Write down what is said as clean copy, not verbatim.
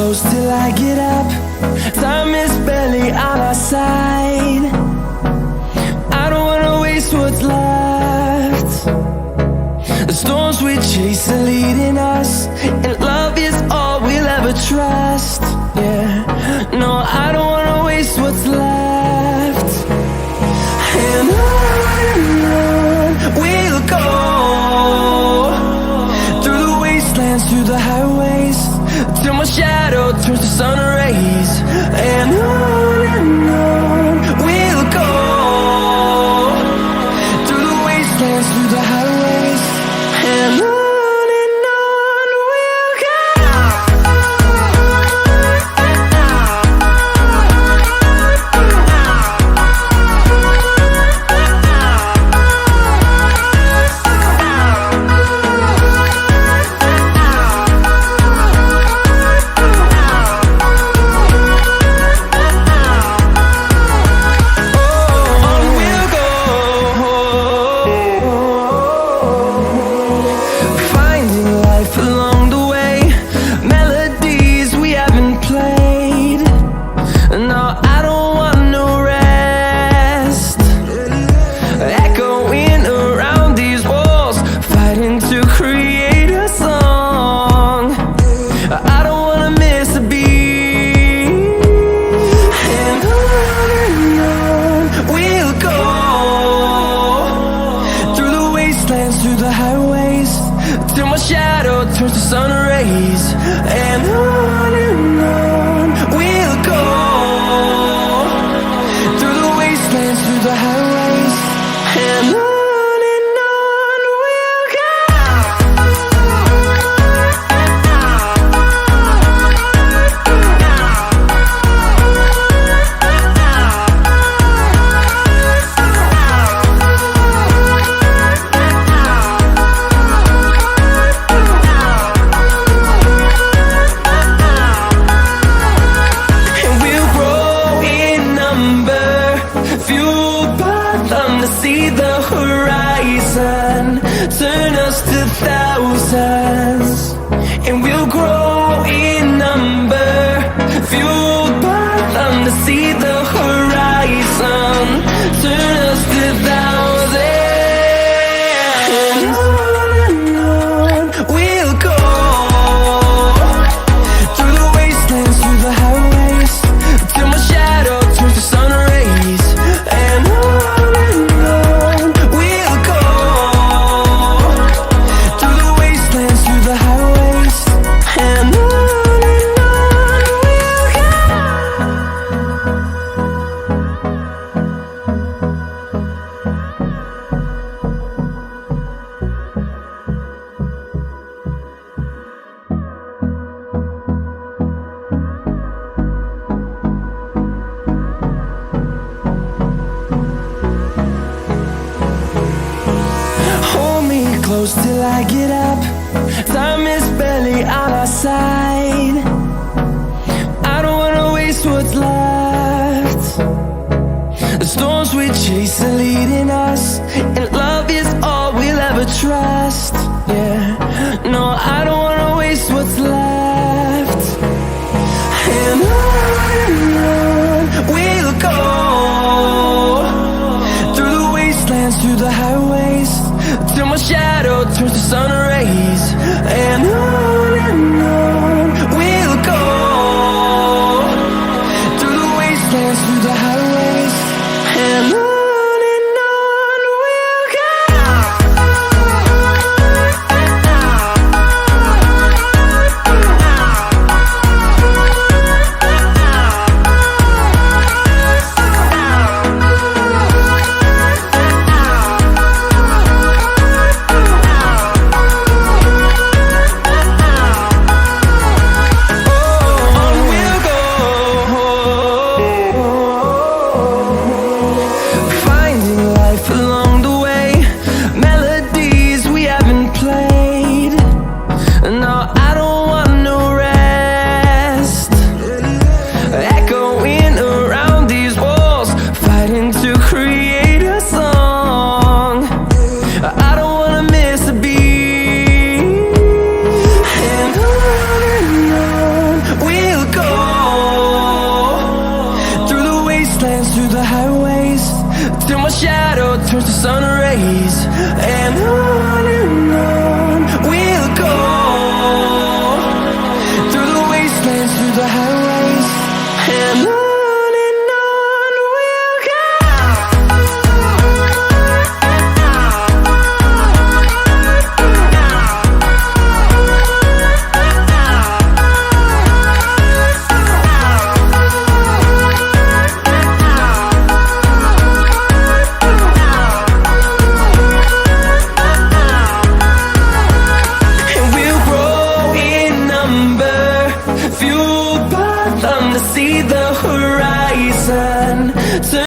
close till I get up. Time is barely on our side. I don't wanna waste what's left. The storms we chase are leading us, and love is all we'll ever trust. Yeah, no, I don't wanna waste what's left. And on we'll go, through the wastelands, through the highways, till my shadow turns to sun rays. And on we'll go, through the wastelands, through the highways, and on we'll go. Through the highways, till my shadow turns to sun rays. And on we'll go, through the wastelands, through the highways, and on we'll go. See the horizon turn us to thousands, and we'll grow in number, fueled by them to see the horizon turn us to thousands. And on we'll go, through the wastelands, through the highways, till my shadow turns to sun rays. And close till I get up. Time is barely on our side. I don't wanna waste what's left. The storms we chase are leading us, and love is all we'll ever trust. Yeah, no, I don't wanna waste what's left. And on we'll go, through the wastelands, through the highways, till my shadow turns to sun rays. And on we'll go, through the wastelands, through the highways, and on we'll go. till my shadow turns to sun rays. And on we'll go, through the wastelands, through the highways, and on we'll go. Fueled by them to see the horizon.